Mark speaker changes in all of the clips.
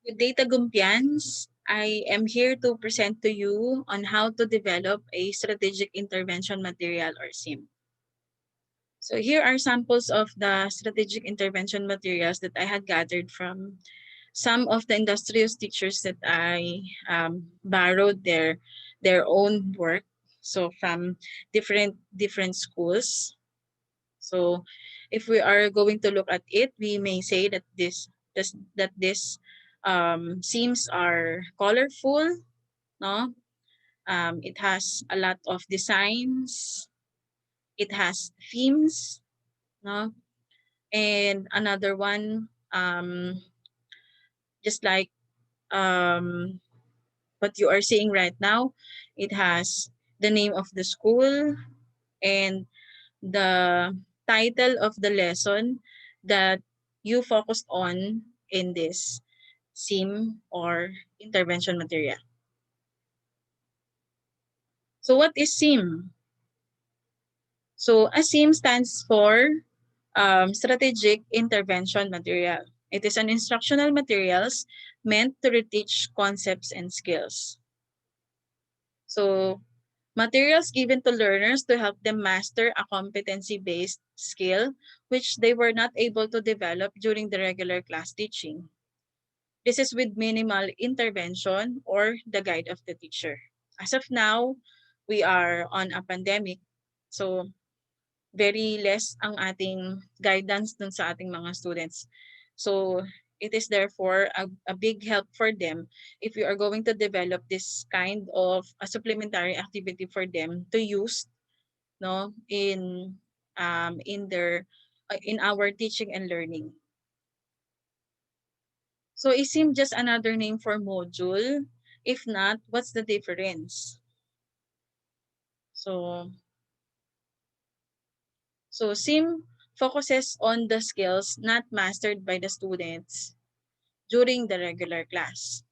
Speaker 1: Good day, Tagumpians. I am here to present to you on how to develop a strategic intervention material or SIM. So here are samples of the strategic intervention materials that I had gathered from some of the industrious teachers that I borrowed their own work. So from different schools. So if we are going to look at it, we may say that this seams are colorful, no? It has a lot of designs. It has themes, no? And another one, just like um, what you are seeing right now, it has the name of the school and the title of the lesson that you focused on in this SIM or intervention material. So what is SIM? So a SIM stands for Strategic Intervention Material. It is an instructional materials meant to reteach concepts and skills. So materials given to learners to help them master a competency-based skill which they were not able to develop during the regular class teaching. This is with minimal intervention or the guide of the teacher. As of now, we are on a pandemic. So very less ang ating guidance dun sa ating mga students. So it is therefore a big help for them if you are going to develop this kind of a supplementary activity for them to use, no, in our teaching and learning. So is SIM just another name for module? If not, what's the difference? So SIM focuses on the skills not mastered by the students during the regular class.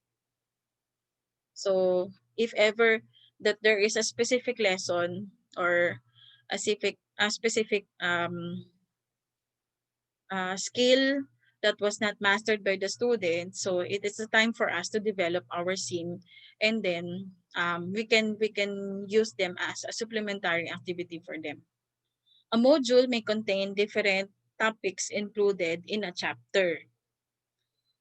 Speaker 1: So if ever that there is a specific lesson or a specific skill that was not mastered by the student, so it is a time for us to develop our SIM, and then we can use them as a supplementary activity for them. A module may contain different topics included in a chapter.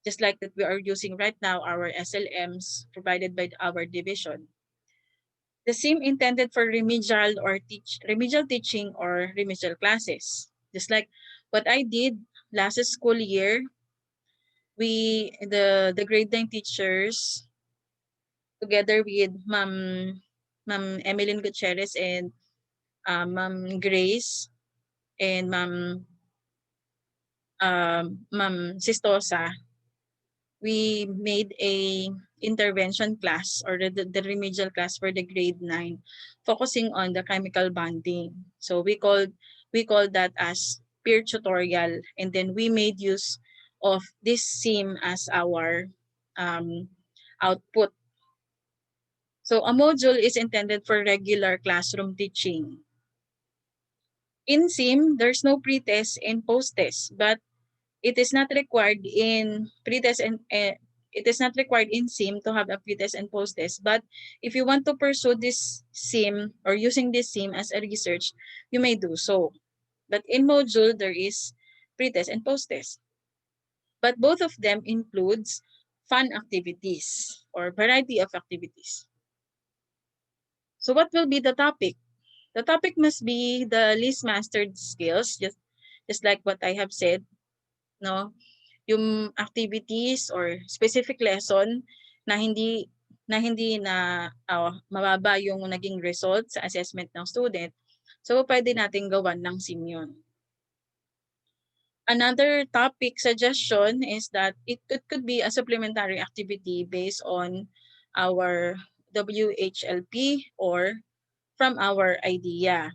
Speaker 1: Just like that we are using right now our SLMs provided by our division. The SIM intended for remedial teaching or remedial classes. Just like what I did last school year, the grade 9 teachers together with Ma'am Emeline Gutierrez and Ma'am Grace and Ma'am Sistosa, we made a intervention class or the remedial class for the grade 9 focusing on the chemical bonding. So we called that as peer tutorial, and then we made use of this SIM as our um, output. So a module is intended for regular classroom teaching. In SIM, there's no pre-test and post-test, but it is not required in pre-test and it is not required in SIM to have a pre-test and post-test. But if you want to pursue this SIM or using this SIM as a research, you may do so. But in module, there is pre-test and post-test. But both of them includes fun activities or variety of activities. So what will be the topic? The topic must be the least mastered skills, just like what I have said, no? Yung activities or specific lesson na mababa yung naging result sa assessment ng student. So pwede nating gawan ng SIM yun. Another topic suggestion is that it could be a supplementary activity based on our WHLP or from our IDEA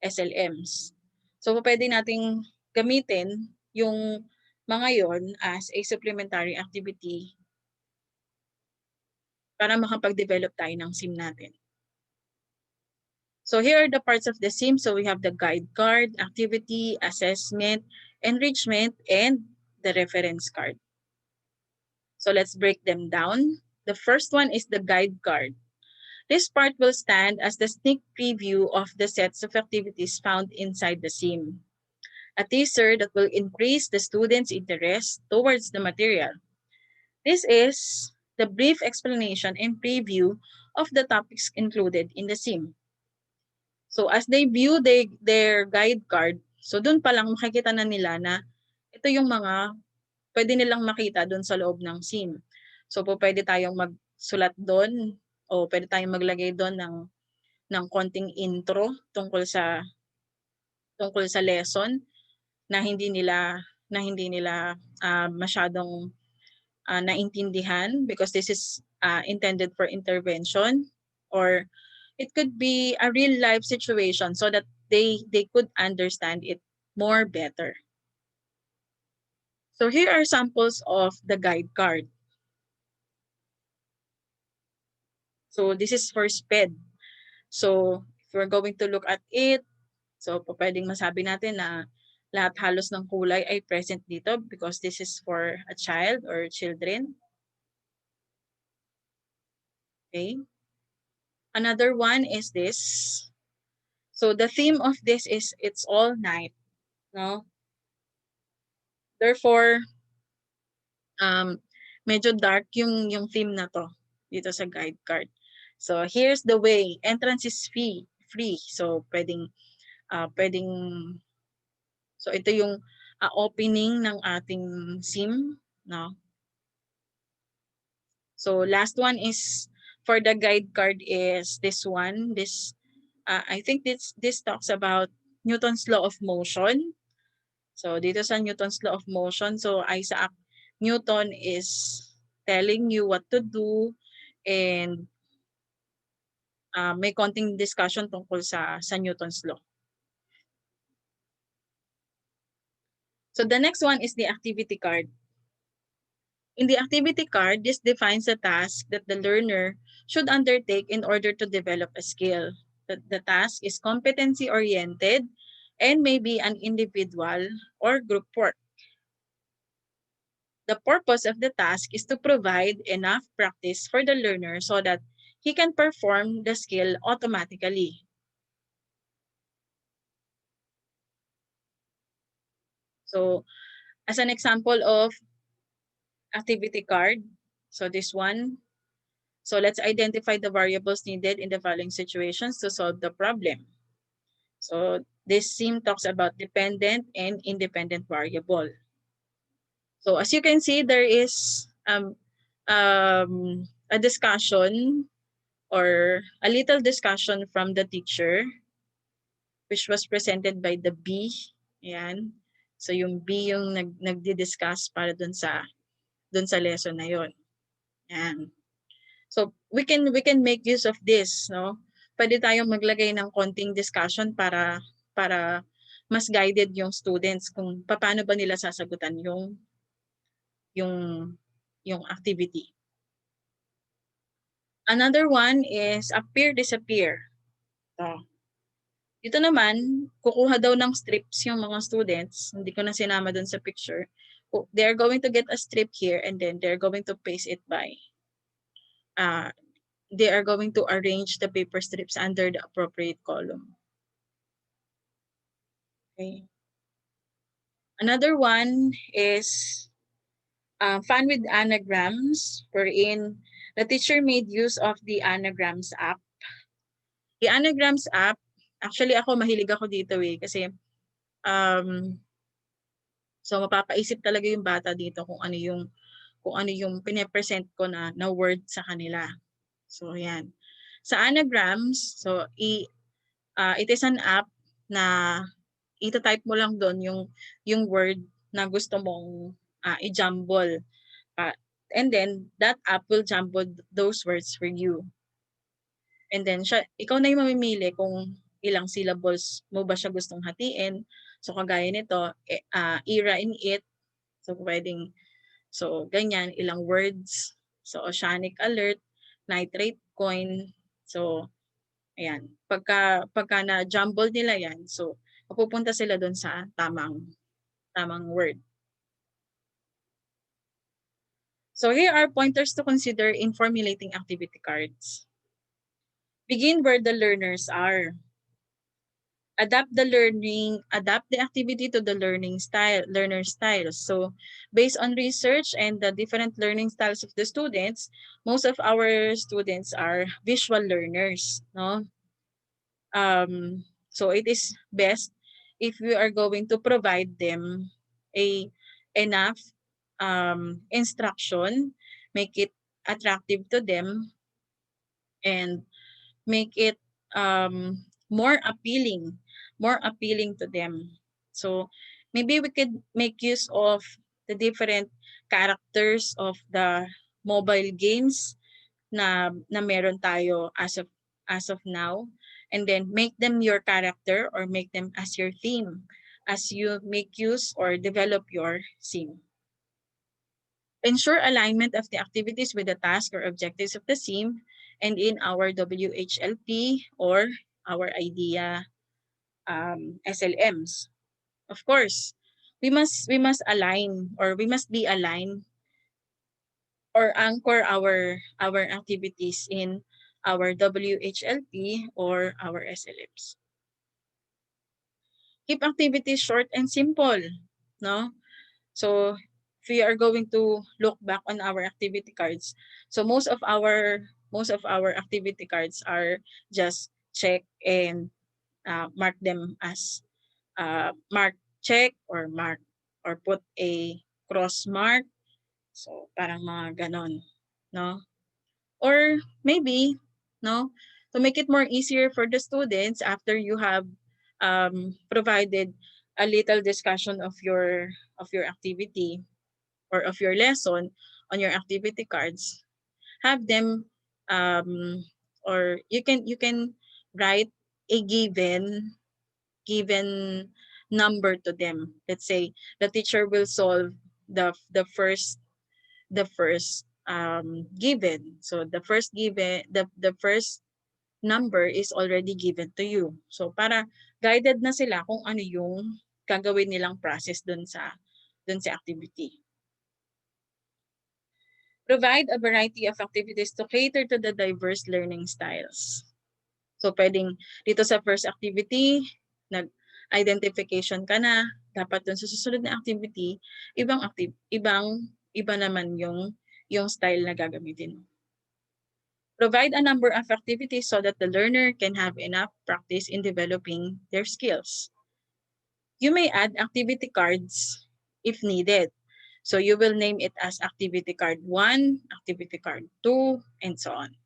Speaker 1: SLMs. So pwede nating gamitin yung mga yon as a supplementary activity para makapag-develop tayo ng SIM natin. So here are the parts of the SIM. So we have the guide card, activity, assessment, enrichment, and the reference card. So let's break them down. The first one is the guide card. This part will stand as the sneak preview of the sets of activities found inside the sim. A teaser that will increase the students' interest towards the material. This is the brief explanation and preview of the topics included in the sim. So as they view their guide card, so doon pa lang makikita na nila na ito yung mga pwede nilang makita doon sa loob ng sim. So po pwede tayong magsulat doon o pwede tayong maglagay doon ng konting intro tungkol sa lesson na hindi nila masyadong naintindihan because this is intended for intervention, or it could be a real life situation so that they could understand it more better. So here are samples of the guide card. So this is for SPED. So if we're going to look at it, so pwedeng masabi natin na lahat halos ng kulay ay present dito because this is for a child or children. Okay. Another one is this. So the theme of this is it's all night, no? Therefore, medyo dark yung theme na to dito sa guide card. So here's the way. Entrance is free. So pwedeng so ito yung opening ng ating sim, no? So last one is for the guide card is this one. I think this talks about Newton's law of motion. So dito sa Newton's law of motion, so Isaac Newton is telling you what to do, and may konting discussion tungkol sa Newton's law. So the next one is the activity card. In the activity card, this defines the task that the learner should undertake in order to develop a skill. The task is competency-oriented and may be an individual or group work. The purpose of the task is to provide enough practice for the learner so that he can perform the skill automatically. So, as an example of activity card, so this one, so let's identify the variables needed in the following situations to solve the problem. So, this sim talks about dependent and independent variable. So, as you can see, there is a discussion or a little discussion from the teacher which was presented by the B. Ayan. So yung B yung nagdi-discuss para dun sa lesson na yon. Ayan. So we can make use of this, no? Pwede tayong maglagay ng konting discussion para mas guided yung students kung paano ba nila sasagutan yung activity. Another one is appear disappear. So, dito naman, kukuha daw ng strips yung mga students. Hindi ko na sinama dun sa picture. They're going to get a strip here and then they're going to paste it by. They are going to arrange the paper strips under the appropriate column. Okay. Another one is fun with anagrams, wherein the teacher made use of the anagrams app. The anagrams app, actually ako mahilig ako dito kasi so mapapaisip talaga yung bata dito kung ano yung pine-present ko na word sa kanila. So yan. Sa anagrams, so it is an app na ita-type mo lang doon yung word na gusto mong i-jumble. And then that app will jumble those words for you. And then ikaw na yung mamimili kung ilang syllables mo ba siya gustong hatiin. So kagaya nito, era in it. So pwedeng, so ganyan, ilang words. So oceanic alert, nitrate coin. So ayan, pagka na-jumble nila yan, so mapupunta sila doon sa tamang word. So here are pointers to consider in formulating activity cards. Begin where the learners are. Adapt the activity to the learner styles. So based on research and the different learning styles of the students, most of our students are visual learners, no? So it is best if we are going to provide them a enough instruction, make it attractive to them, and make it more appealing to them. So maybe we could make use of the different characters of the mobile games na meron tayo as of now, and then make them your character or make them as your theme as you make use or develop your sim. Ensure alignment of the activities with the task or objectives of the sim and in our WHLP or our IDEA SLMs. Of course, we must align or we must be aligned or anchor our activities in our WHLP or our SLMs. Keep activities short and simple, no? So if we are going to look back on our activity cards, so most of our activity cards are just check and mark them as mark check or mark or put a cross mark. So parang mga ganon, no? Or maybe, no, to make it more easier for the students after you have provided a little discussion of your activity or of your lesson on your activity cards, have them or you can write a given number to them. Let's say the teacher will solve the first given. So the first number is already given to you. So para guided na sila kung ano yung gagawin nilang process dun sa activity. Provide a variety of activities to cater to the diverse learning styles. So pwedeng dito sa first activity, nag-identification ka na, dapat dun sa susunod na activity, iba naman yung style na gagamitin mo. Provide a number of activities so that the learner can have enough practice in developing their skills. You may add activity cards if needed. So you will name it as activity card 1, activity card 2, and so on.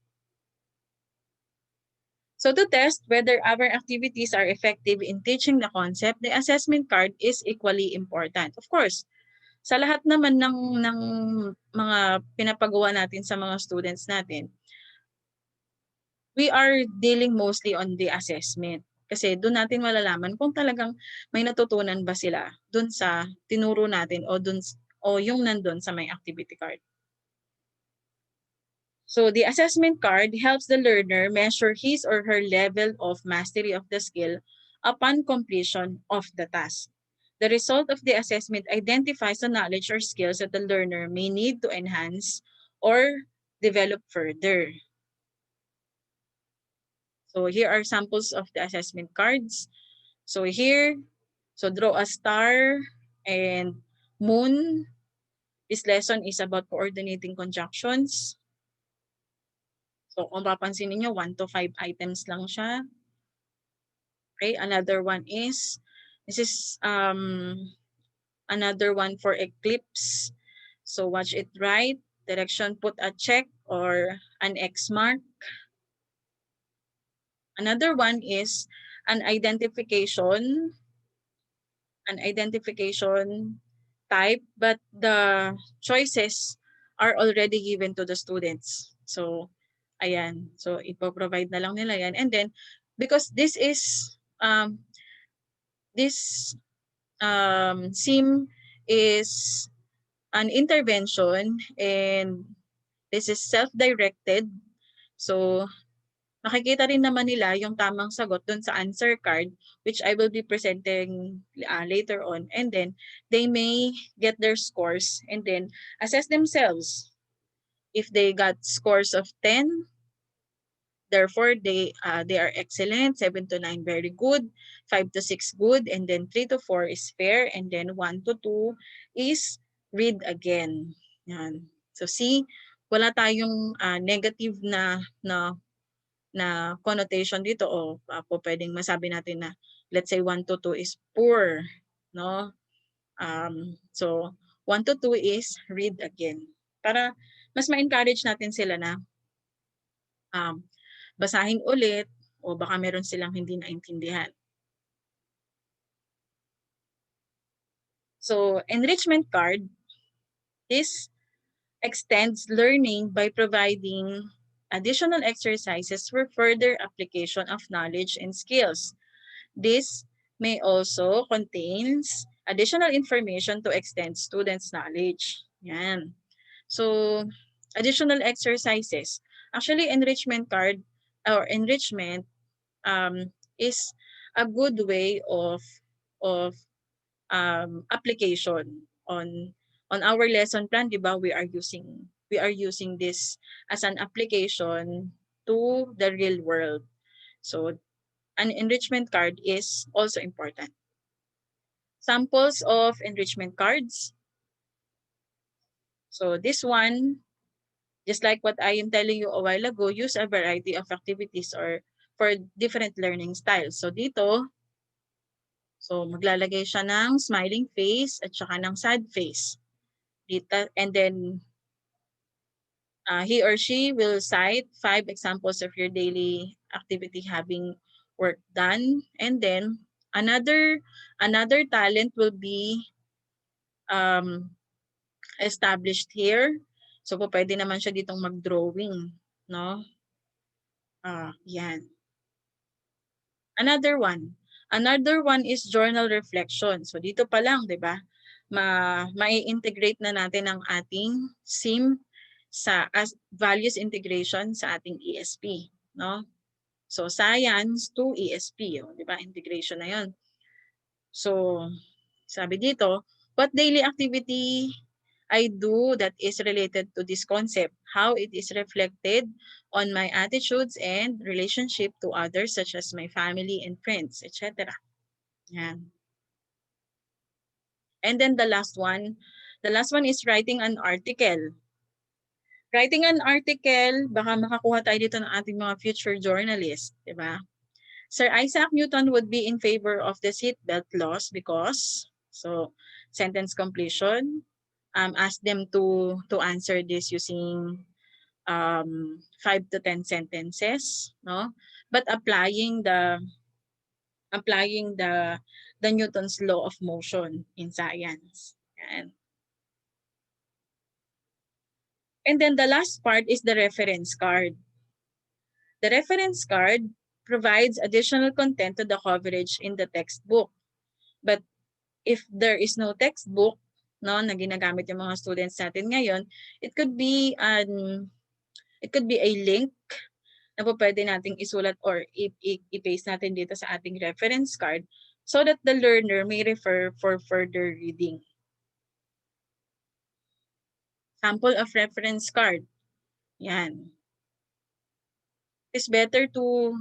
Speaker 1: So to test whether our activities are effective in teaching the concept, the assessment card is equally important. Of course, sa lahat naman ng mga pinapagawa natin sa mga students natin, we are dealing mostly on the assessment. Kasi doon natin malalaman kung talagang may natutunan ba sila doon sa tinuro natin o yung nandun sa may activity card. So the assessment card helps the learner measure his or her level of mastery of the skill upon completion of the task. The result of the assessment identifies the knowledge or skills that the learner may need to enhance or develop further. So here are samples of the assessment cards. So here, draw a star and moon. This lesson is about coordinating conjunctions. So kung papansinin niyo, 1 to 5 items lang siya. Okay, another one is, this is another one for eclipse. So watch it right. Direction, put a check or an X mark. Another one is an identification type, but the choices are already given to the students. So, ayan. So, ipoprovide na lang nila yan. And then, because this SIM is an intervention and this is self-directed. So, makikita rin naman nila yung tamang sagot dun sa answer card, which I will be presenting later on. And then, they may get their scores and then assess themselves If they got scores of 10, therefore they are excellent, 7 to 9 very good, 5 to 6 good, and then 3 to 4 is fair, and then 1 to 2 is read again. Yan. So see, wala tayong negative na connotation dito, o po pwedeng masabi natin na let's say 1 to 2 is poor, no? So 1 to 2 is read again. Para mas ma-encourage natin sila na um, basahin ulit, o baka meron silang hindi naintindihan. So enrichment card is extends learning by providing additional exercises for further application of knowledge and skills. This may also contains additional information to extend students' knowledge. Yan. So, additional exercises. Actually, enrichment card or enrichment is a good way of application on our lesson plan. Di ba, we are using this as an application to the real world. So an enrichment card is also important. Samples of enrichment cards. So this one, just like what I am telling you a while ago, use a variety of activities or for different learning styles. So dito, so maglalagay siya ng smiling face at saka ng sad face. Dito, and then he or she will cite 5 examples of your daily activity having work done. And then another talent will be established here. So po pwede naman siya ditong mag-drawing, no? Yan. Another one is journal reflection. So dito pa lang, 'di ba? Ma-integrate na natin ang ating SIM as values integration sa ating ESP, no? So science to ESP, 'di ba? Integration na 'yon. So sabi dito, what daily activity I do that is related to this concept, how it is reflected on my attitudes and relationship to others such as my family and friends, etc. Yan. And then the last one is writing an article. Writing an article, baka makakuha tayo dito ng ating mga future journalists, di ba? Sir Isaac Newton would be in favor of the seatbelt laws because, so sentence completion, ask them to answer this using 5 to 10 sentences, no? But applying the Newton's law of motion in science. Yan. And then the last part is the reference card. The reference card provides additional content to the coverage in the textbook. But if there is no textbook, no, na ginagamit yung mga students natin ngayon, it could be a link na po pwede nating isulat or i-paste natin dito sa ating reference card so that the learner may refer for further reading. Sample of reference card. Yan. It's better to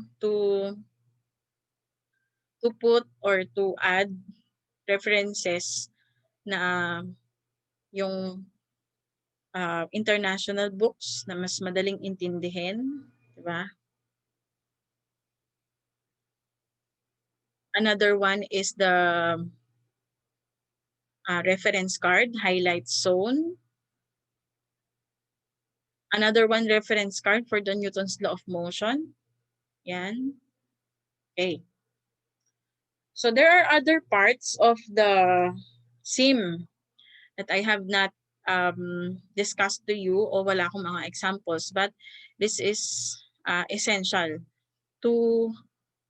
Speaker 1: put or to add references na yung international books na mas madaling intindihin, di ba? Another one is the reference card, highlight zone. Another one, reference card for the Newton's law of motion. Yan. Okay. So there are other parts of the SIM that I have not discussed to you o wala akong mga examples, but this is essential to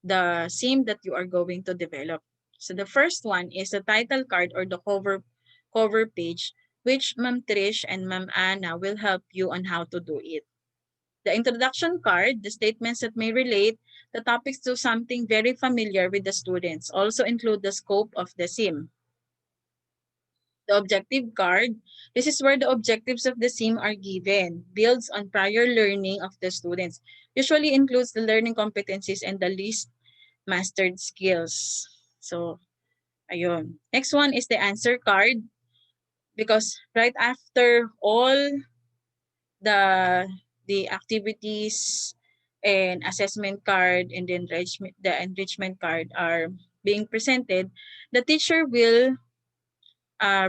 Speaker 1: the SIM that you are going to develop. So the first one is the title card or the cover page, which Ma'am Trish and Ma'am Anna will help you on how to do it. The introduction card, the statements that may relate the topics to something very familiar with the students, also include the scope of the SIM. The objective card, this is where the objectives of the SIM are given, builds on prior learning of the students, usually includes the learning competencies and the least mastered skills. So, ayun. Next one is the answer card, because right after all the activities and assessment card and the enrichment card are being presented, the teacher will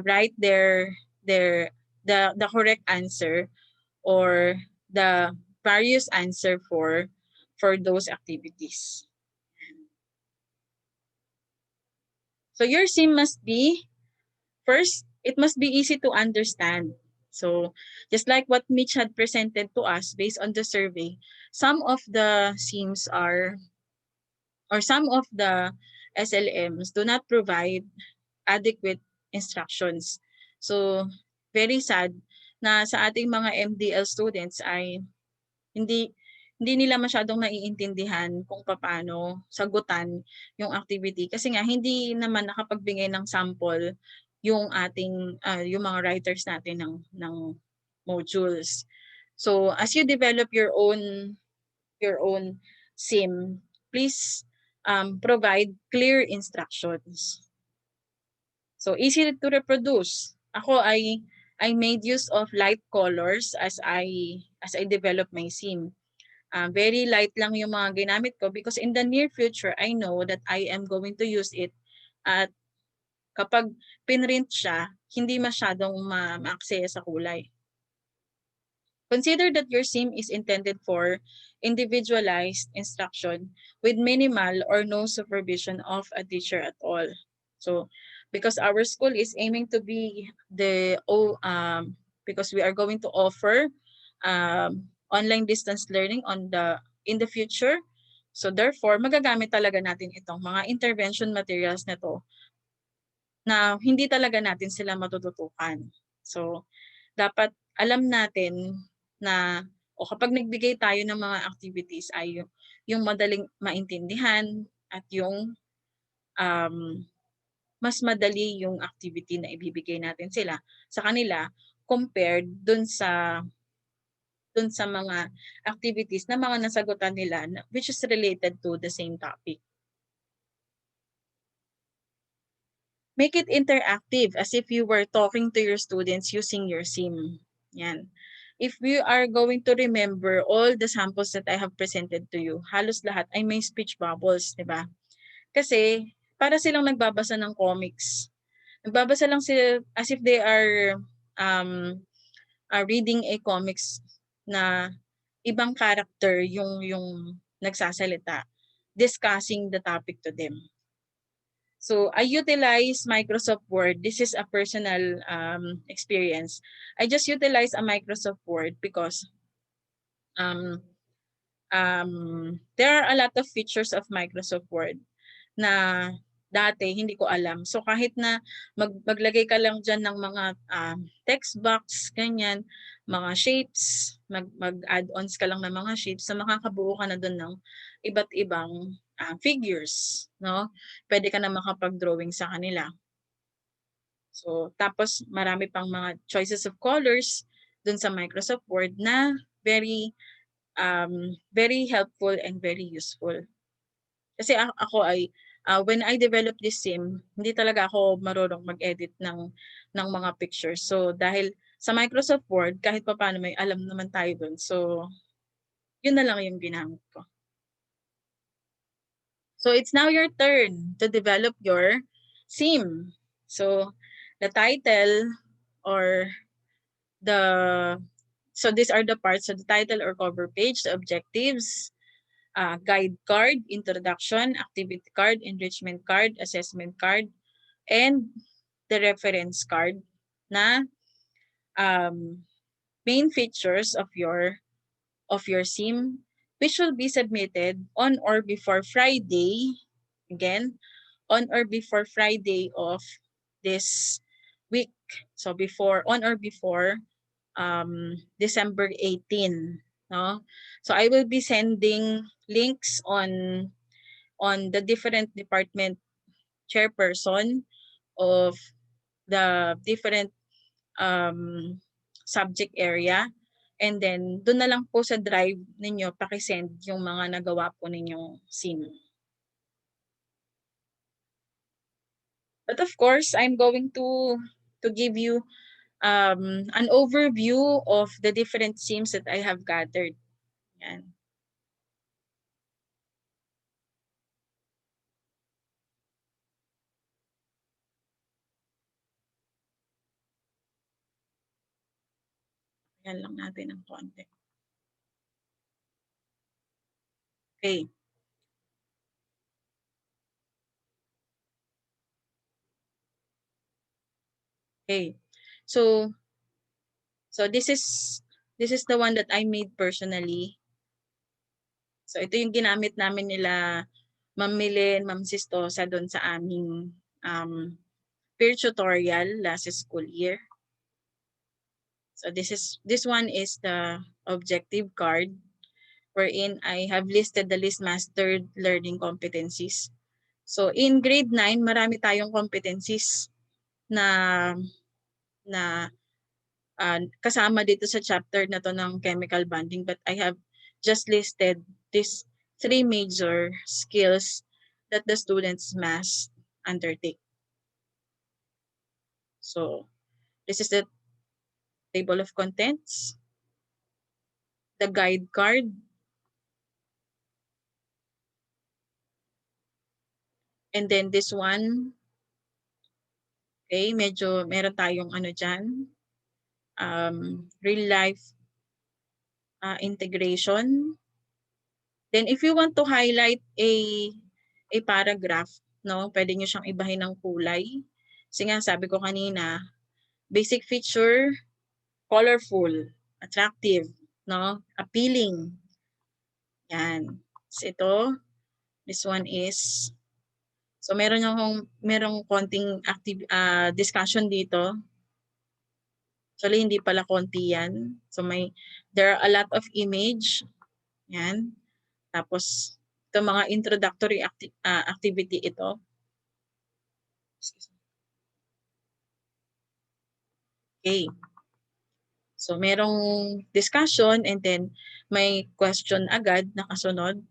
Speaker 1: write the correct answer or the various answer for those activities. So your SIM must be, first, it must be easy to understand. So just like what Mitch had presented to us based on the survey, some of the SIMs are, or some of the SLMs do not provide adequate instructions. So very sad na sa ating mga MDL students ay hindi hindi nila masyadong naiintindihan kung paano sagutan yung activity, kasi nga hindi naman nakapagbigay ng sample yung ating yung mga writers natin ng modules. So as you develop your own SIM, please provide clear instructions. So easy to reproduce. Ako I made use of light colors as I develop my SIM. Very light lang yung mga ginamit ko because in the near future, I know that I am going to use it at kapag pinrint siya, hindi masyadong ma-aksaya sa kulay. Consider that your SIM is intended for individualized instruction with minimal or no supervision of a teacher at all. So, because our school is aiming to be because we are going to offer online distance learning in the future. So therefore, magagamit talaga natin itong mga intervention materials na to na hindi talaga natin sila matututukan. So, dapat alam natin na o kapag nagbigay tayo ng mga activities ay yung madaling maintindihan at yung um, mas madali yung activity na ibibigay natin sa kanila compared dun sa mga activities na mga nasagutan nila which is related to the same topic. Make it interactive as if you were talking to your students using your SIM. Yan. If we are going to remember all the samples that I have presented to you, halos lahat ay may speech bubbles, di ba? Kasi para silang nagbabasa ng comics. Nagbabasa lang sila as if they are reading a comics na ibang character yung nagsasalita, discussing the topic to them. So I utilize Microsoft Word. This is a personal experience. I just utilize a Microsoft Word because um, there are a lot of features of Microsoft Word na dati hindi ko alam. So kahit na maglagay ka lang dyan ng mga text box, ganyan, mga shapes, mag-add-ons ka lang ng mga shapes, so makakabuo ka na doon ng iba't ibang figures, no? Pwede ka na makapag-drawing sa kanila. So tapos marami pang mga choices of colors doon sa Microsoft Word na very helpful and very useful. Kasi ako ay when I developed this SIM, hindi talaga ako marunong mag-edit ng mga pictures. So dahil sa Microsoft Word, kahit papaano may alam naman tayo doon. So yun na lang yung ginamit ko. So it's now your turn to develop your SIM. So the title or so these are the parts of the title or cover page, the objectives, guide card, introduction, activity card, enrichment card, assessment card, and the reference card na main features of your SIM, which will be submitted on or before Friday, again, on or before Friday of this week. So on or before December 18. No? So I will be sending links on the different department chairperson of the different subject area. And then, doon na lang po sa drive ninyo, pakisend yung mga nagawa po ninyong sim. But of course, I'm going to give you an overview of the different sims that I have gathered. Yan. Yan lang natin ng konti. Okay. Okay. So this is the one that I made personally. So ito yung ginamit namin nila Ma'am Milen, Ma'am Sistosa doon sa aming peer tutorial last school year. So this one is the objective card wherein I have listed the least mastered learning competencies. So in grade 9, marami tayong competencies na kasama dito sa chapter na to ng chemical bonding, but I have just listed these 3 major skills that the students must undertake. So this is the table of contents, the guide card, and then this one, okay, medyo meron tayong ano dyan, real life integration. Then if you want to highlight a paragraph, no, pwede nyo siyang ibahin ng kulay. Kasi nga sabi ko kanina, basic feature, colorful, attractive, no, appealing. Yan. So ito, this one is, so merong konting discussion dito. Actually, hindi pala konti yan. So there are a lot of image. Yan. Tapos, ito mga introductory activity ito. Okay. So, merong discussion and then may question agad na kasunod.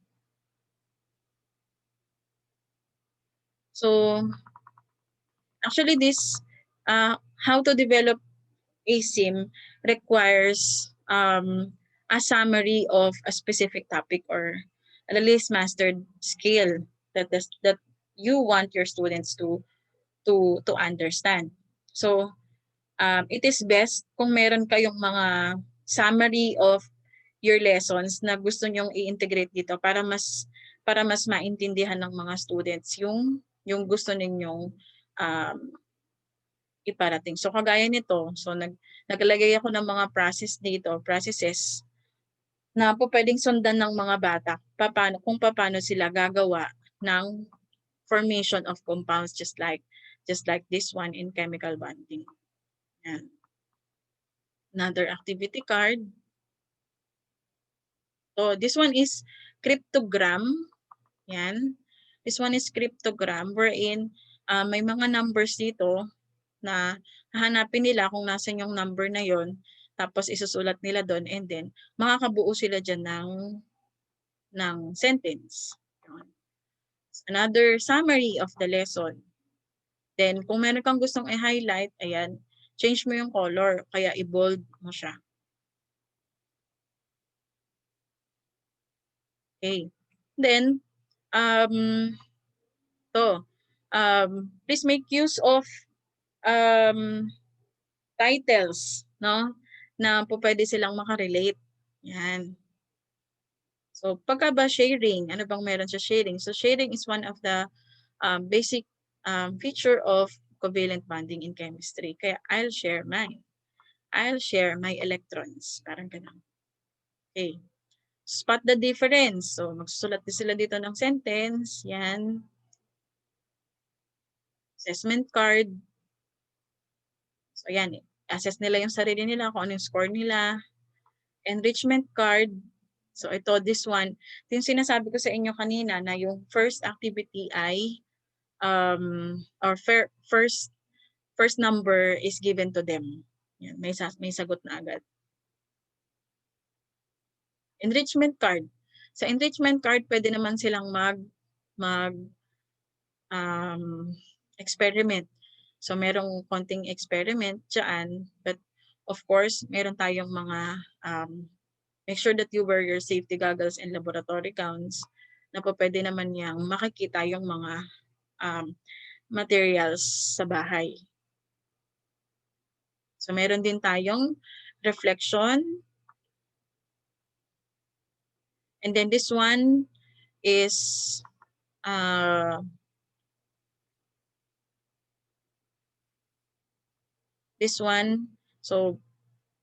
Speaker 1: So, actually how to develop a sim requires a summary of a specific topic or at least mastered skill that you want your students to understand. So, it is best kung meron kayong mga summary of your lessons na gusto nyong i-integrate dito para mas maintindihan ng mga students yung gusto ninyong iparating. So kagaya nito, so naglagay ako ng mga processes na po pwedeng sundan ng mga bata kung paano sila gagawa ng formation of compounds just like this one in chemical bonding. Yan. Another activity card. So this one is cryptogram. Yan. This one is cryptogram wherein may mga numbers dito na hahanapin nila kung nasan yung number na yon, tapos isusulat nila doon and then makakabuo sila dyan ng sentence. Another summary of the lesson. Then kung meron kang gustong i-highlight, ayan, change mo yung color, kaya i-bold mo siya. Okay. Then, please make use of titles, no? Na po pwede silang makarelate. Yan. So, pagka ba sharing, ano bang meron sa sharing? So, sharing is one of the basic feature of covalent bonding in chemistry. Kaya, I'll share mine. I'll share my electrons. Parang ganun. Okay. Spot the difference. So, magsusulat din sila dito ng sentence. Yan. Assessment card. So, yan. Assess nila yung sarili nila, kung ano yung score nila. Enrichment card. So, ito, this one. Ito yung sinasabi ko sa inyo kanina na yung first activity ay, or first first number is given to them. Yan, may sagot na agad. Enrichment card. Sa enrichment card, pwede naman silang mag experiment. So merong konting experiment dyan, but of course, meron tayong mga make sure that you wear your safety goggles and laboratory gowns na po pwede naman niyang makikita yung mga materials sa bahay. So meron din tayong reflection. And then this one is this one. So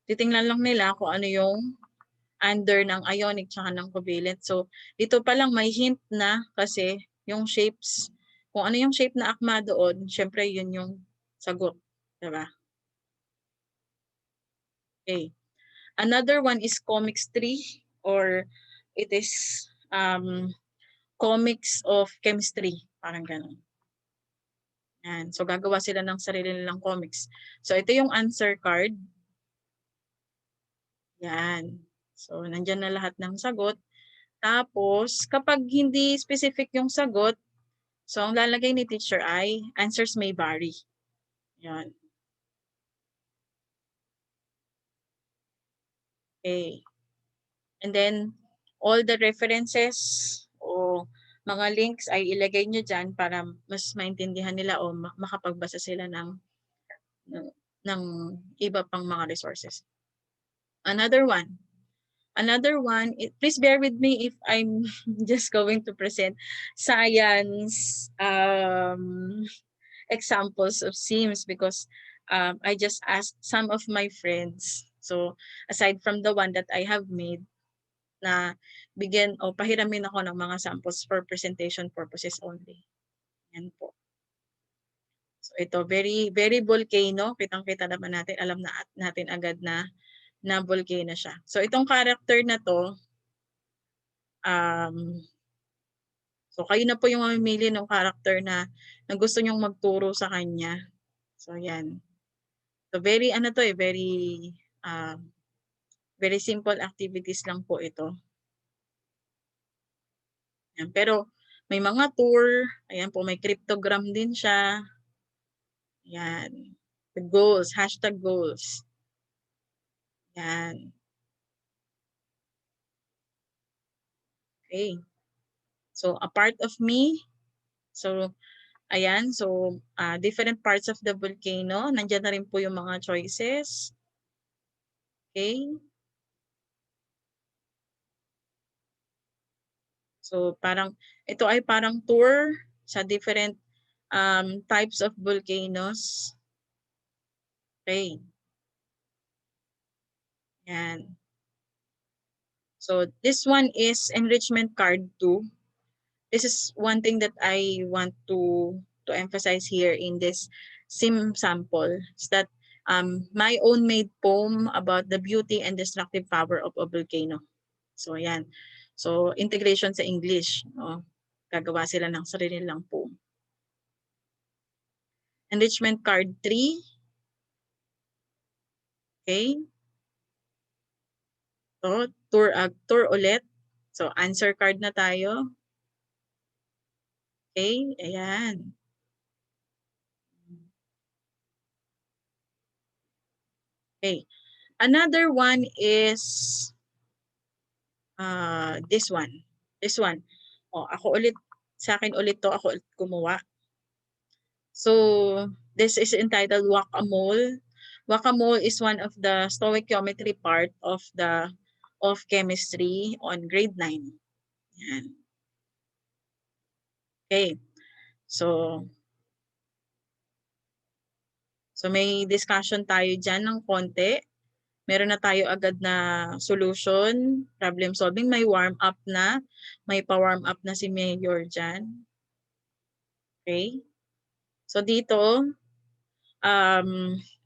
Speaker 1: titingnan lang nila kung ano yung under ng ionic tsaka ng covalent. So dito pa lang may hint na kasi yung shapes, kung ano yung shape na akma doon, syempre yun yung sagot. Diba? Okay. Another one is comics 3 or it is comics of chemistry. Parang ganun. Yan. So gagawa sila ng sarili nilang comics. So ito yung answer card. Yan. So nandyan na lahat ng sagot. Tapos kapag hindi specific yung sagot, so ang lalagay ni teacher ay answers may vary. Yan. Okay. And then all the references o mga links ay ilagay nyo dyan para mas maintindihan nila o makapagbasa sila ng iba pang mga resources. Another one, please bear with me if I'm just going to present science examples of SIMS because I just asked some of my friends. So aside from the one that I have made, na bigyan o pahiramin ako ng mga samples for presentation purposes only. Yan po. So ito, very volcano. Kitang-kita naman natin, alam na natin agad na volcano siya. So itong character na to, so kayo na po yung mamimili ng character na gusto nyong magturo sa kanya. So yan. So very very simple activities lang po ito. Yan. Pero may mga tour, ayan po, may cryptogram din siya. Yan. The goals, hashtag goals. Yan. Okay. So, a part of me. So, ayan. So, different parts of the volcano. Nandiyan na rin po yung mga choices. Okay. So, ito ay parang tour sa different types of volcanoes. Okay. Yan. So, this one is enrichment card 2. This is one thing that I want to emphasize here in this sim sample is that my own made poem about the beauty and destructive power of a volcano. So, yan. So, integration sa English. No? Gagawa sila ng sarili nilang poem. Enrichment card 3. Okay. So, tour ulit. So, answer card na tayo. Okay. Ayan. Okay. Another one is this one. This one. Oh, ako ulit. Sa akin ulit to. Ako ulit gumawa. So, this is entitled Whack-A-Mole. Whack-A-Mole is one of the stoichiometry part of chemistry on grade 9. Yan. Okay. So may discussion tayo dyan ng konti. Meron na tayo agad na solution, problem solving. May warm up na. May pa-warm up na si Mayor dyan. Okay. So dito,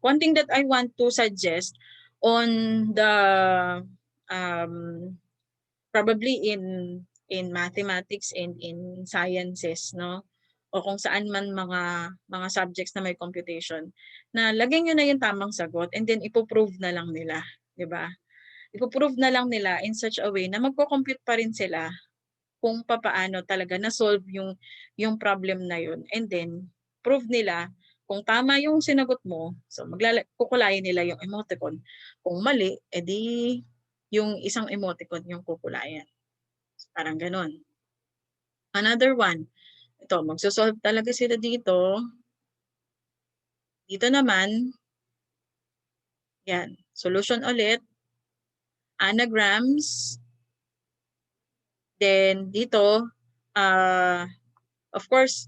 Speaker 1: one thing that I want to suggest on the probably in mathematics and in sciences, no? o kung saan man mga subjects na may computation, na lagyan niyo na yung tamang sagot and then ipo-prove na lang nila, 'di ba? Ipo-prove na lang nila in such a way na magko-compute pa rin sila kung papaano talaga na-solve yung problem na yun, and then prove nila kung tama yung sinagot mo, so kukulayin nila yung emoticon. Kung mali, edi yung isang emoticon yung kukulayan. Parang gano'n. Another one, ito magso-solve talaga sila dito. Dito naman, yan, solution ulit, anagrams, then dito, of course,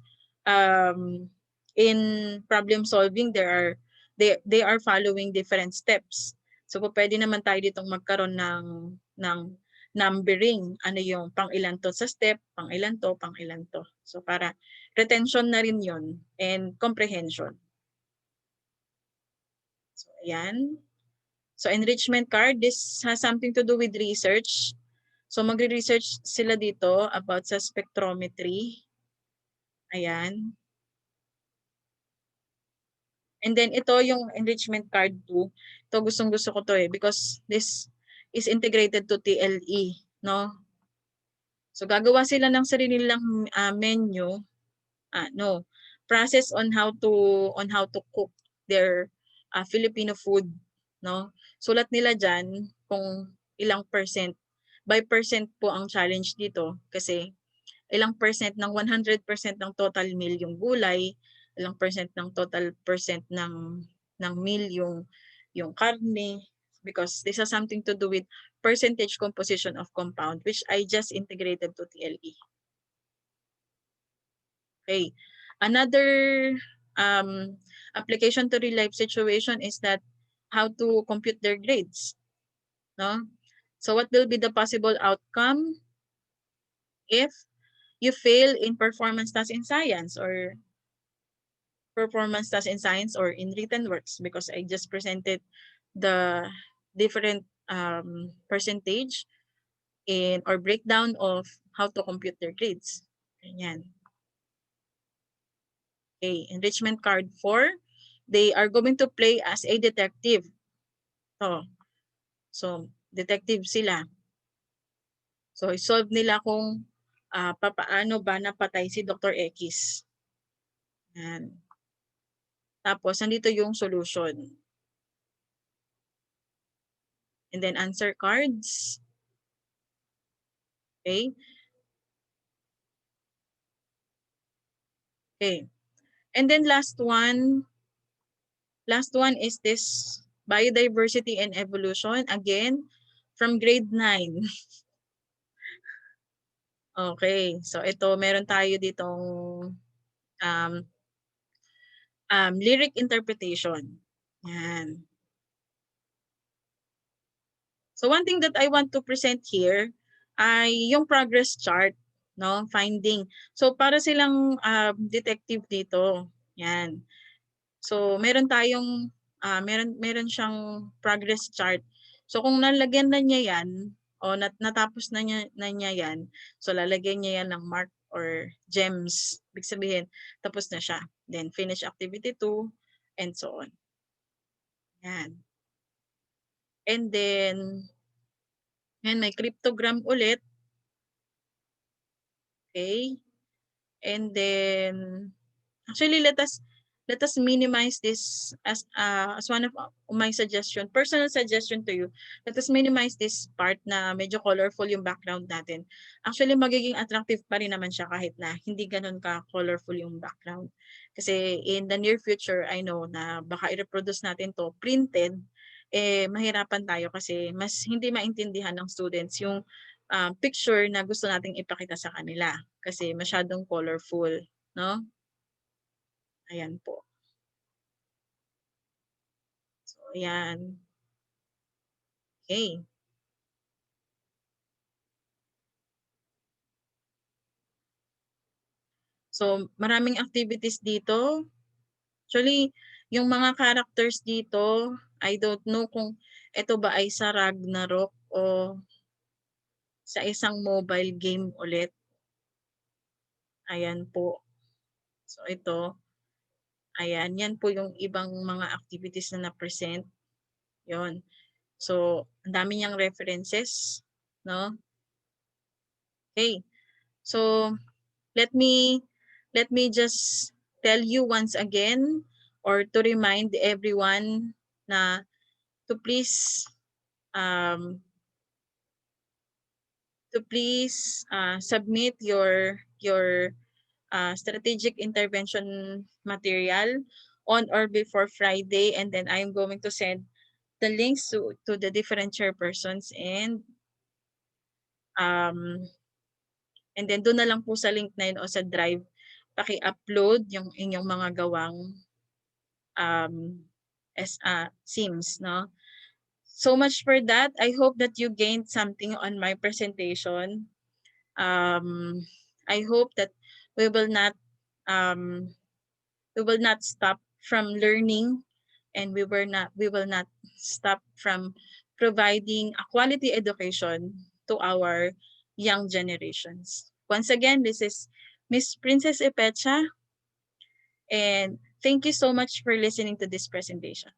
Speaker 1: in problem solving they are following different steps. So pwede naman tayo ditong magkaroon ng numbering. Ano yung pang-ilan to sa step, pang-ilan to, pang-ilan to. So para retention na rin yon and comprehension. So ayan. So enrichment card, this has something to do with research. So magre-research sila dito about sa spectrometry. Ayan. And then ito yung enrichment card 2. Ito gustong-gusto ko to because this is integrated to TLE, no? So gagawa sila ng sarili nilang menu, no, process on how to cook their Filipino food, no? Sulat nila diyan kung ilang percent. By percent po ang challenge dito kasi ilang percent ng 100% ng total meal yung gulay, ilang percent ng total percent ng meal yung karne, because this has something to do with percentage composition of compound, which I just integrated to TLE. Okay. Another application to real life situation is that how to compute their grades, no? So what will be the possible outcome if you fail in performance task in science or performance task in science or in written works, because I just presented the different percentage in or breakdown of how to compute their grades. Ganyan. Okay, enrichment card 4. They are going to play as a detective. So detective sila. So solve nila kung papaano ba napatay si Dr. X. Yan. Tapos nandito yung solution. And then answer cards. Okay. Okay. And then last one is this biodiversity and evolution. Again, from grade 9. Okay. So ito, meron tayo ditong lyric interpretation. Yan. So one thing that I want to present here ay yung progress chart, no, finding. So para silang detective dito. Yan. So meron tayong meron siyang progress chart. So kung nalagyan na niya 'yan o natapos na niya 'yan, so lalagyan niya 'yan ng mark or gems. Ibig sabihin tapos na siya. Then finish activity 2 and so on. Yan. And then yan, may cryptogram ulit. Okay? And then actually let us minimize this as one of my suggestion, personal suggestion to you. Let us minimize this part na medyo colorful yung background natin. Actually magiging attractive pa rin naman siya kahit na hindi ganoon ka colorful yung background. Kasi in the near future, I know na baka i-reproduce natin to printed, mahirapan tayo kasi mas hindi maintindihan ng students yung picture na gusto nating ipakita sa kanila kasi masyadong colorful, no? Ayan po. So, ayan. Okay. So, maraming activities dito. Actually, yung mga characters dito, I don't know kung ito ba ay sa Ragnarok o sa isang mobile game ulit. Ayan po. So ito, ayan, yan po yung ibang mga activities na na-present. Yun. So, ang dami niyang references, no? Okay. So, let me just tell you once again or to remind everyone na to please um, submit your strategic intervention material on or before Friday, and then I'm going to send the links to the different chairpersons, um, and then doon na lang po sa link na yun o sa drive, paki-upload yung inyong mga gawang SIMs, no? So much for that. I hope that you gained something on my presentation. I hope that we will not um, stop from learning, and we will not stop from providing a quality education to our young generations. Once again, this is Miss Princess Epetia, and thank you so much for listening to this presentation.